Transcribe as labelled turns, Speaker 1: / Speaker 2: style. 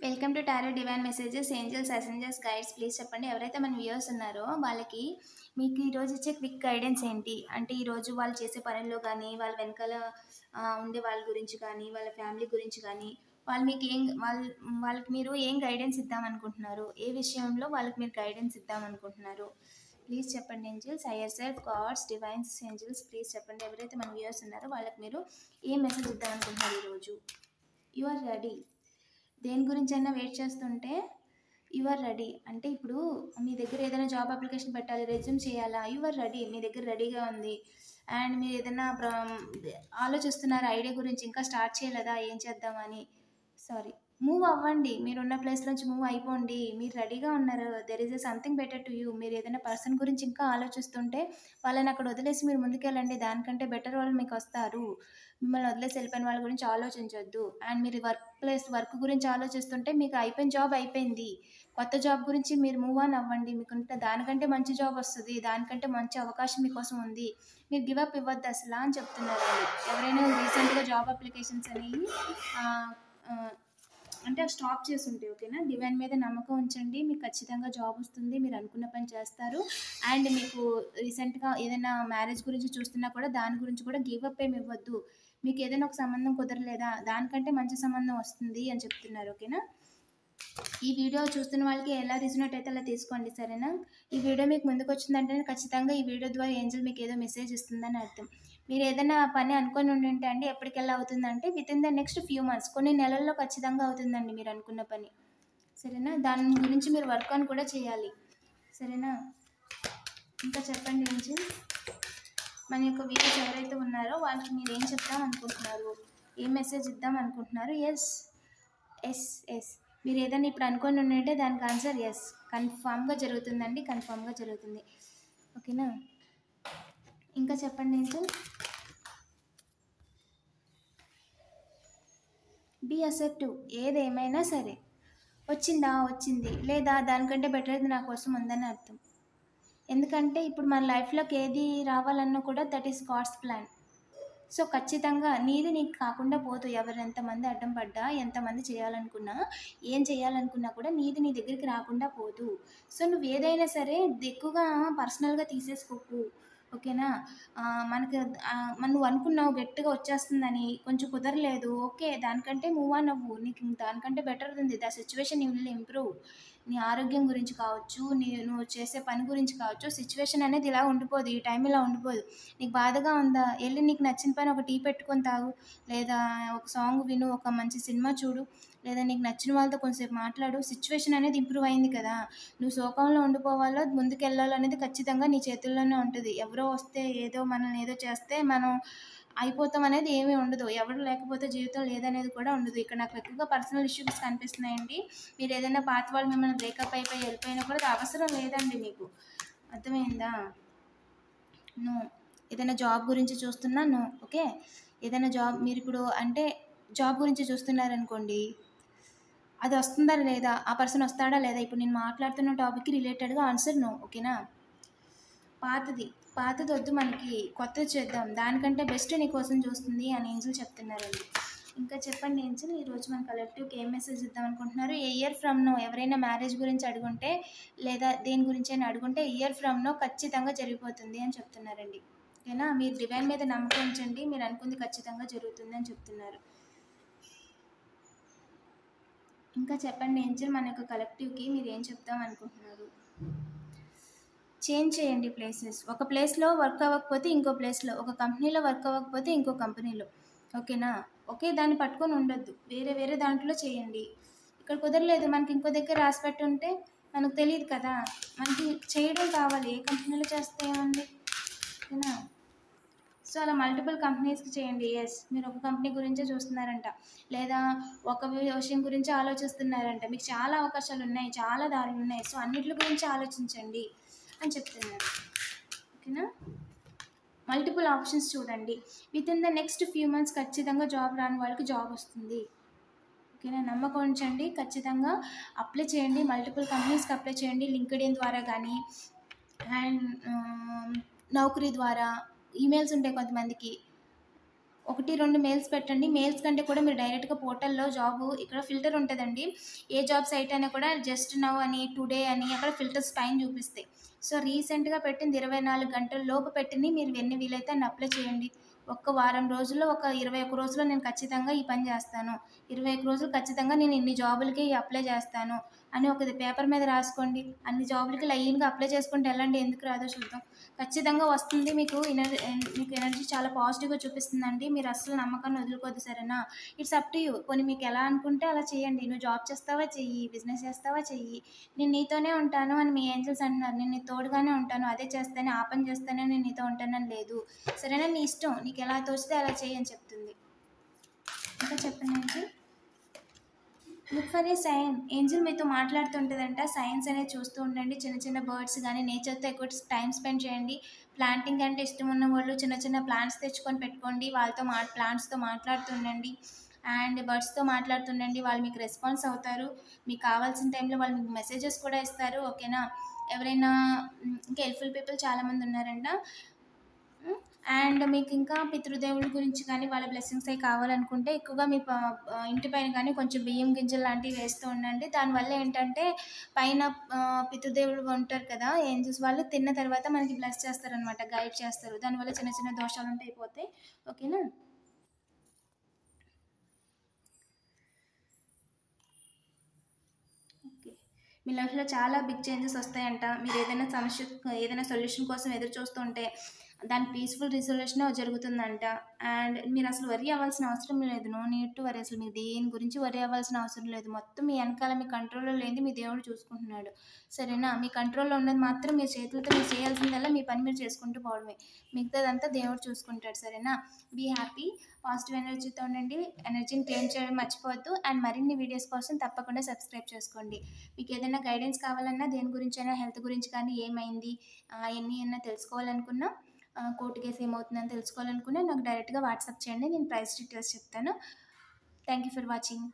Speaker 1: Welcome to tarot divine messages angels messengers guides. Please చెప్పండి, ఎవరైతే మన వ్యూవర్స్ ఉన్నారో వాళ్ళకి మీకు ఈరోజు ఇచ్చే క్విక్ గైడెన్స్ ఏంటి అంటే, ఈరోజు వాళ్ళు చేసే పనుల్లో కానీ, వాళ్ళ వెనకాల ఉండే వాళ్ళ గురించి కానీ, వాళ్ళ ఫ్యామిలీ గురించి కానీ, వాళ్ళు మీకు వాళ్ళకి మీరు ఏం గైడెన్స్ ఇద్దామనుకుంటున్నారు, ఏ విషయంలో వాళ్ళకి మీరు గైడెన్స్ ఇద్దామనుకుంటున్నారు? ప్లీజ్ చెప్పండి angels, higher self, gods, divines, angels. Please చెప్పండి, ఎవరైతే మన వ్యూవర్స్ ఉన్నారో వాళ్ళకి మీరు ఏం మెసేజ్ ఇద్దామనుకుంటున్నారు ఈరోజు. You are ready. దేని గురించి అయినా వెయిట్ చేస్తుంటే యు ఆర్ రెడీ అంటే, ఇప్పుడు మీ దగ్గర ఏదైనా జాబ్ అప్లికేషన్ పెట్టాలి, రెజ్యూమ్ చేయాలా, యు ఆర్ రెడీ, మీ దగ్గర రెడీగా ఉంది. అండ్ మీరు ఏదైనా ఆలోచిస్తున్నారు ఐడియా గురించి, ఇంకా స్టార్ట్ చేయలేదా ఏం చేద్దామని, సారీ, మూవ్ అవ్వండి. మీరున్న ప్లేస్ నుంచి మూవ్ అయిపోండి. మీరు రెడీగా ఉన్నారు. There is a something better to you. మీరు ఏదైనా పర్సన్ గురించి ఇంకా ఆలోచిస్తుంటే వాళ్ళని అక్కడ వదిలేసి మీరు ముందుకెళ్ళండి. దానికంటే బెటర్ వాళ్ళు మీకు వస్తారు. మిమ్మల్ని వదిలేసి వెళ్ళిపోయిన వాళ్ళ గురించి ఆలోచించొద్దు. అండ్ మీరు వర్క్ గురించి ఆలోచిస్తుంటే మీకు అయిపోయిన జాబ్ అయిపోయింది. కొత్త జాబ్ గురించి మీరు మూవ్ ఆన్ అవ్వండి. మీకుంటే దానికంటే మంచి జాబ్ వస్తుంది, దానికంటే మంచి అవకాశం మీకోసం ఉంది. మీరు గివప్ ఇవ్వద్దు అసలు అని చెప్తున్నారు వాళ్ళు. ఎవరైనా రీసెంట్గా జాబ్ అప్లికేషన్స్ అనేవి అంటే స్టాప్ చేసి ఉంటే, ఓకేనా, డివైన్ మీద నమ్మకం ఉంచండి. మీకు ఖచ్చితంగా జాబ్ వస్తుంది, మీరు అనుకున్న పని చేస్తారు. అండ్ మీకు రీసెంట్గా ఏదైనా మ్యారేజ్ గురించి చూస్తున్నా కూడా దాని గురించి కూడా గివప్ ఏమి ఇవ్వద్దు. మీకు ఏదైనా ఒక సంబంధం కుదరలేదా, దానికంటే మంచి సంబంధం వస్తుంది అని చెప్తున్నారు, ఓకేనా. ఈ వీడియో చూస్తున్న వాళ్ళకి ఎలా రిజనేట్ అయితే అలా తీసుకోండి, సరేనా. ఈ వీడియో మీకు ముందుకు వచ్చిందంటే ఖచ్చితంగా ఈ వీడియో ద్వారా ఏంజల్ మీకు ఏదో మెసేజ్ ఇస్తుందని అర్థం. మీరు ఏదైనా పని అనుకొని ఉండింటే అండి, ఎప్పటికెళ్ళా అవుతుందంటే with in the next few months, కొన్ని నెలల్లో ఖచ్చితంగా అవుతుందండి మీరు అనుకున్న పని, సరేనా. దాని గురించి మీరు వర్క్ అని కూడా చేయాలి, సరేనా. ఇంకా చెప్పండి ఏంజల్, మన యొక్క వ్యూవర్స్ ఎవరైతే ఉన్నారో వాళ్ళకి మీరు ఏం చెప్దాం అనుకుంటున్నారు, ఏం మెసేజ్ ఇద్దాం అనుకుంటున్నారు? ఎస్ ఎస్ ఎస్, మీరు ఏదైనా ఇప్పుడు అనుకొని ఉంటే దానికి ఆన్సర్ ఎస్, కన్ఫామ్గా జరుగుతుందండి, కన్ఫామ్గా జరుగుతుంది, ఓకేనా. ఇంకా చెప్పండి ఏంజల్. బీ అసెప్టివ్. ఏదేమైనా సరే, వచ్చిందా వచ్చింది, లేదా దానికంటే బెటర్ది నా కోసం ఉందని అర్థం. ఎందుకంటే ఇప్పుడు మన లైఫ్లోకి ఏది రావాలన్నా కూడా that is God's plan. So ఖచ్చితంగా నీది నీకు కాకుండా పోదు. ఎవరు ఎంతమంది అడ్డం పడ్డా, ఎంతమంది చేయాలనుకున్నా, ఏం చేయాలనుకున్నా కూడా నీది నీ దగ్గరికి రాకుండా పోదు. సో నువ్వు ఏదైనా సరే ఎక్కువగా పర్సనల్గా తీసేసుకోకు, ఓకేనా. మనకు నువ్వు అనుకున్నావు గట్టిగా వచ్చేస్తుందని, కొంచెం కుదరలేదు, ఓకే, దానికంటే మూవ్ ఆన్ అవ్వు. నీకు దానికంటే బెటర్ ఉంది. The situation you will improve. నీ ఆరోగ్యం గురించి కావచ్చు, నువ్వు చేసే పని గురించి కావచ్చు, సిచ్యువేషన్ అనేది ఇలా ఉండిపోదు, ఈ టైం ఇలా ఉండిపోదు. నీకు బాధగా ఉందా, వెళ్ళి నీకు నచ్చిన పని ఒక టీ పెట్టుకొని తాగు, లేదా ఒక సాంగ్ విను, ఒక మంచి సినిమా చూడు, లేదా నీకు నచ్చిన వాళ్ళతో కొంచెంసేపు మాట్లాడు. సిచ్యువేషన్ అనేది ఇంప్రూవ్ అయింది కదా. నువ్వు శోకంలో ఉండిపోవాలో ముందుకు వెళ్ళాలో అనేది ఖచ్చితంగా నీ చేతుల్లోనే ఉంటుంది. ఎవరో వస్తే ఏదో మనల్ని ఏదో చేస్తే మనం అయిపోతాం అనేది ఏమీ ఉండదు. ఎవరు లేకపోతే జీవితం లేదనేది కూడా ఉండదు. ఇక్కడ నాకు ఎక్కువగా పర్సనల్ ఇష్యూస్ కనిపిస్తున్నాయండి. మీరు ఏదైనా పాత వాళ్ళు మిమ్మల్ని బ్రేకప్ అయిపోయి వెళ్ళిపోయినా కూడా అది అవసరం లేదండి మీకు, అర్థమైందా. నో, ఏదైనా జాబ్ గురించి చూస్తున్నా నో, ఓకే. ఏదైనా జాబ్ మీరు ఇప్పుడు అంటే జాబ్ గురించి చూస్తున్నారనుకోండి, అది వస్తుందా లేదా, ఆ పర్సన్ వస్తాడా లేదా, ఇప్పుడు నేను మాట్లాడుతున్న టాపిక్కి రిలేటెడ్గా ఆన్సర్ నో, ఓకేనా. పాతది వద్దు, మనకి కొత్తది చేద్దాం, దానికంటే బెస్ట్ నీ కోసం చూస్తుంది అని ఏంజల్ చెప్తున్నారండి. ఇంకా చెప్పండి ఏంజల్, ఈరోజు మన కలెక్టివ్కి ఏం మెసేజ్ ఇద్దాం అనుకుంటున్నారు? ఏ ఇయర్ ఫ్రమ్ నో ఎవరైనా మ్యారేజ్ గురించి అడుగుంటే, లేదా దేని గురించి అయినా అడుగుంటే, ఇయర్ ఫ్రమ్ నో ఖచ్చితంగా జరిగిపోతుంది అని చెప్తున్నారండి, ఓకేనా. మీరు డివైన్ మీద నమ్మకం ఉంచండి, మీరు అనుకుంది ఖచ్చితంగా జరుగుతుంది అని చెప్తున్నారు. ఇంకా చెప్పండి ఏంజల్, మన యొక్క కలెక్టివ్కి మీరు ఏం చెప్దాం అనుకుంటున్నారు? చేంజ్ చేయండి ప్లేసెస్. ఒక ప్లేస్లో వర్క్ అవ్వకపోతే ఇంకో ప్లేస్లో, ఒక కంపెనీలో వర్క్ అవ్వకపోతే ఇంకో కంపెనీలో, ఓకేనా. ఒకే దాన్ని పట్టుకొని ఉండొద్దు, వేరే వేరే దాంట్లో చేయండి. ఇక్కడ కుదరలేదు, మనకి ఇంకో దగ్గర రాసి పెట్టి ఉంటే మనకు తెలియదు కదా, మనకి చేయడం కావాలి. ఏ కంపెనీలో చేస్తే ఏముంది, ఓకేనా. సో అలా మల్టిపుల్ కంపెనీస్కి చేయండి. ఎస్, మీరు ఒక కంపెనీ గురించే చూస్తున్నారంట, లేదా ఒక విషయం గురించి ఆలోచిస్తున్నారంట, మీకు చాలా అవకాశాలు ఉన్నాయి, చాలా దారులు ఉన్నాయి. సో అన్నిటి గురించి ఆలోచించండి అని చెప్తున్నారు, ఓకేనా. మల్టిపుల్ ఆప్షన్స్ చూడండి. With in the next few months ఖచ్చితంగా జాబ్ రాని వాళ్ళకి జాబ్ వస్తుంది, ఓకేనా. నమ్మకం ఉంచండి, ఖచ్చితంగా అప్లై చేయండి. మల్టిపుల్ కంపెనీస్కి అప్లై చేయండి, లింక్డ్ఇన్ ద్వారా కానీ, అండ్ నౌకరీ ద్వారా ఈమెయిల్స్ ఉంటాయి కొంతమందికి, ఒకటి 2 మెయిల్స్ పెట్టండి. మెయిల్స్ కంటే కూడా మీరు డైరెక్ట్‌గా పోర్టల్‌లో జాబు ఇక్కడ ఫిల్టర్ ఉంటదండి. ఏ జాబ్ సైట్ అయినా కూడా జస్ట్ నౌ అని, టుడే అని అక్కడ ఫిల్టర్స్ పైన చూపిస్తాయి. సో, రీసెంట్‌గా పెట్టింది 24 గంటల లోపు పెట్టినయి మీరు ఎన్ని వీలైతే అన్ని అప్లై చేయండి. ఒక్క వారం రోజుల్లో, ఒక 21 రోజుల్లో నేను ఖచ్చితంగా ఈ పని చేస్తాను. 21 రోజులు ఖచ్చితంగా నేను ఇన్ని జాబులకి అప్లై చేస్తాను అని ఒకది పేపర్ మీద రాసుకోండి. అన్ని జాబులకి లైన్‌గా అప్లై చేసుకుంటూ ఎళ్ళండి. ఎందుకు రాదో చూద్దాం. ఖచ్చితంగా వస్తుంది. మీకు ఎనర్జీ చాలా పాజిటివ్‌గా చూపిస్తుందండి. మీరు అస్సలు నమ్మకాన్ని వదులుకోవద్దు సరేనా? It's up to you. పోనీ మీకు ఎలా అనుకుంటే అలా చేయండి. నువ్వు జాబ్ చేస్తావా చెయ్యి, బిజినెస్ చేస్తావా చెయ్యి. నేను నీతోనే ఉంటాను అని మీ ఏంజెల్స్ అంటున్నారు. నేను నీకు తోడుగానే ఉంటాను. అదే చేస్తాను, ఆ పని చేస్తానే నేను నీతో ఉంటానని లేదు. సరేనా? నీ ఇష్టం. నీకు ఎలా తోచితే అలా చెయ్యి అని చెప్తుంది. ఇంకా చెప్పండి angel. Look for a sign. Angel మీతో మాట్లాడుతుంటదంట. సైన్స్ అనేది చూస్తూ ఉండండి. చిన్న చిన్న బర్డ్స్ గానీ, నేచర్‌తో ఎక్కువ టైమ్ స్పెండ్ చేయండి. ప్లాంటింగ్ అంటే ఇష్టం ఉన్న వాళ్ళు చిన్న చిన్న ప్లాంట్స్ తెచ్చుకొని పెట్టుకోండి. వాళ్ళతో ప్లాంట్స్‌తో మాట్లాడుతూ ఉండండి. అండ్ బర్డ్స్‌తో మాట్లాడుతుండండి. వాళ్ళు మీకు రెస్పాన్స్ అవుతారు. మీకు కావాల్సిన టైంలో వాళ్ళు మీకు మెసేజెస్ కూడా ఇస్తారు. ఓకేనా? ఎవరైనా ఇంకా హెల్ప్‌ఫుల్ పీపుల్ చాలామంది ఉన్నారంట. హ్మ్. అండ్ మీకింకా పితృదేవుల గురించి కానీ, వాళ్ళ బ్లెస్సింగ్స్ అయి కావాలనుకుంటే ఎక్కువగా మీ ఇంటి పైన గానీ కొంచెం బియ్యం గింజలు లాంటివి వేస్తూ ఉండండి. దానివల్ల ఏంటంటే పైన పితృదేవులు ఉంటారు కదా! ఏంజెల్స్ వాళ్ళు తిన్న తర్వాత మనకి బ్లెస్ చేస్తారనమాట. గైడ్ చేస్తారు. దానివల్ల చిన్న చిన్న దోషాలుంటాయి పోతాయి. ఓకేనా? ఓకే. మీ లైఫ్‌లో చాలా బిగ్ చేంజెస్ వస్తాయంట. ఏదైనా సొల్యూషన్ కోసం ఎదురు చూస్తుంటే దాని పీస్‌ఫుల్ రిజల్యూషనే జరుగుతుందంట. అండ్ మీరసలు వర్రీ అవ్వాల్సిన అవసరం లేదు. No need to worry. అసలు మీరు దేని గురించి వర్రీ అవ్వాల్సిన అవసరం లేదు. మొత్తం మీ ఎనకాల మీ కంట్రోల్‌లో లేనిది మీ దేవుడు చూసుకుంటున్నాడు. సరేనా? మీ కంట్రోల్‌లో ఉన్నది మాత్రం మీ చేతులతో మీరు చేయాల్సిందల్లా మీ పని మీరు చేసుకుంటూ పోవడమే. మిగతాదంతా దేవుడు చూసుకుంటాడు. సరేనా? Be happy. పాజిటివ్ ఎనర్జీతో ఉండండి. ఎనర్జీని క్లెయిమ్ చేయడం మర్చిపోవద్దు. అండ్ మరిన్ని వీడియోస్ కోసం తప్పకుండా సబ్స్క్రైబ్ చేసుకోండి. మీకు ఏదైనా గైడెన్స్ కావాలన్నా, దేని గురించైనా, హెల్త్ గురించి కానీ, ఏమైంది అయన్నీ అన్నా తెలుసుకోవాలనుకున్నా, కోర్టు కేస్ ఏమవుతుందని తెలుసుకోవాలనుకున్నా నాకు డైరెక్ట్‌గా వాట్సాప్ చేయండి. నేను ప్రైస్ డీటెయిల్స్ చెప్తాను. Thank you for watching.